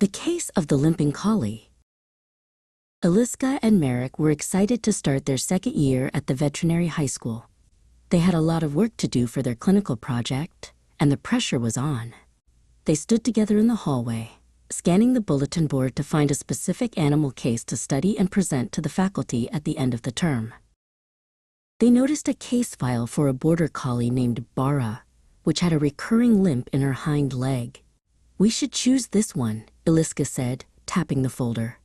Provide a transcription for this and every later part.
The case of the limping collie. Eliska and Merrick were excited to start their second year at the veterinary high school. They had a lot of work to do for their clinical project, and the pressure was on. They stood together in the hallway, scanning the bulletin board to find a specific animal case to study and present to the faculty at the end of the term. They noticed a case file for a border collie named Bara, which had a recurring limp in her hind leg. "We should choose this one," Eliska said, tapping the folder.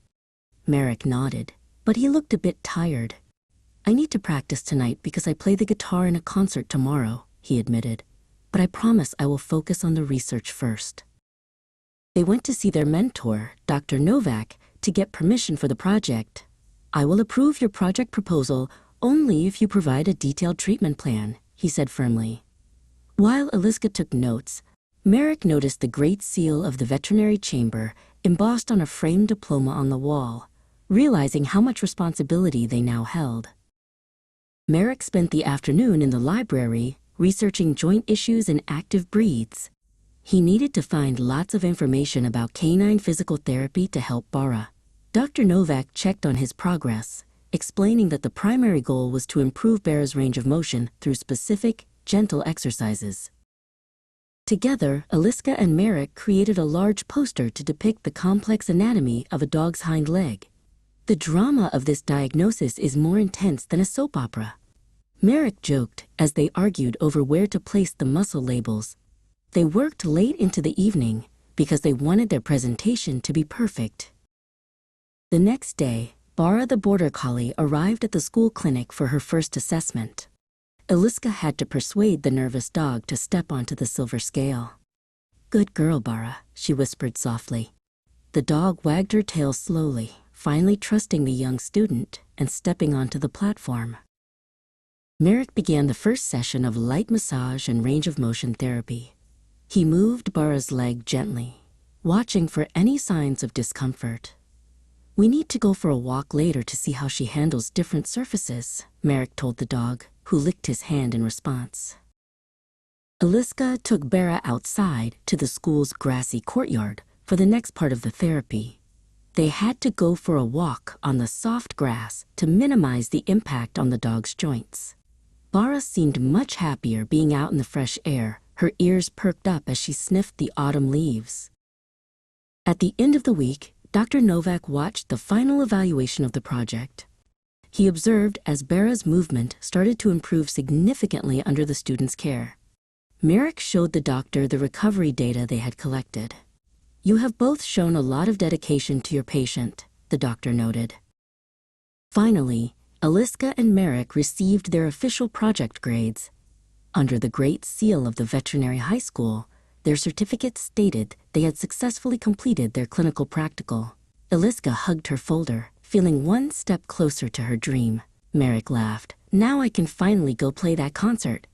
Merrick nodded, but he looked a bit tired. "I need to practice tonight because I play the guitar in a concert tomorrow," he admitted, "but I promise I will focus on the research first." They went to see their mentor, Dr. Novak, to get permission for the project. "I will approve your project proposal only if you provide a detailed treatment plan," he said firmly. While Eliska took notes, Merrick noticed the Great Seal of the Veterinary Chamber embossed on a framed diploma on the wall, realizing how much responsibility they now held. Merrick spent the afternoon in the library researching joint issues and active breeds. He needed to find lots of information about canine physical therapy to help Bara. Dr. Novak checked on his progress, explaining that the primary goal was to improve Bara's range of motion through specific, gentle exercises. Together, Eliska and Merrick created a large poster to depict the complex anatomy of a dog's hind leg. "The drama of this diagnosis is more intense than a soap opera," Merrick joked as they argued over where to place the muscle labels. They worked late into the evening because they wanted their presentation to be perfect. The next day, Bara the border collie arrived at the school clinic for her first assessment. Eliska had to persuade the nervous dog to step onto the silver scale. "Good girl, Bara," she whispered softly. The dog wagged her tail slowly, finally trusting the young student and stepping onto the platform. Merrick began the first session of light massage and range of motion therapy. He moved Bara's leg gently, watching for any signs of discomfort. "We need to go for a walk later to see how she handles different surfaces," Merrick told the dog, who licked his hand in response. Eliska took Bara outside to the school's grassy courtyard for the next part of the therapy. They had to go for a walk on the soft grass to minimize the impact on the dog's joints. Bara seemed much happier being out in the fresh air, her ears perked up as she sniffed the autumn leaves. At the end of the week, Dr. Novak watched the final evaluation of the project. He observed as Bara's movement started to improve significantly under the student's care. Merrick showed the doctor the recovery data they had collected. "You have both shown a lot of dedication to your patient," the doctor noted. Finally, Eliska and Merrick received their official project grades. Under the Great Seal of the Veterinary High School, their certificates stated they had successfully completed their clinical practical. Eliska hugged her folder, feeling one step closer to her dream. Merrick laughed. "Now I can finally go play that concert,"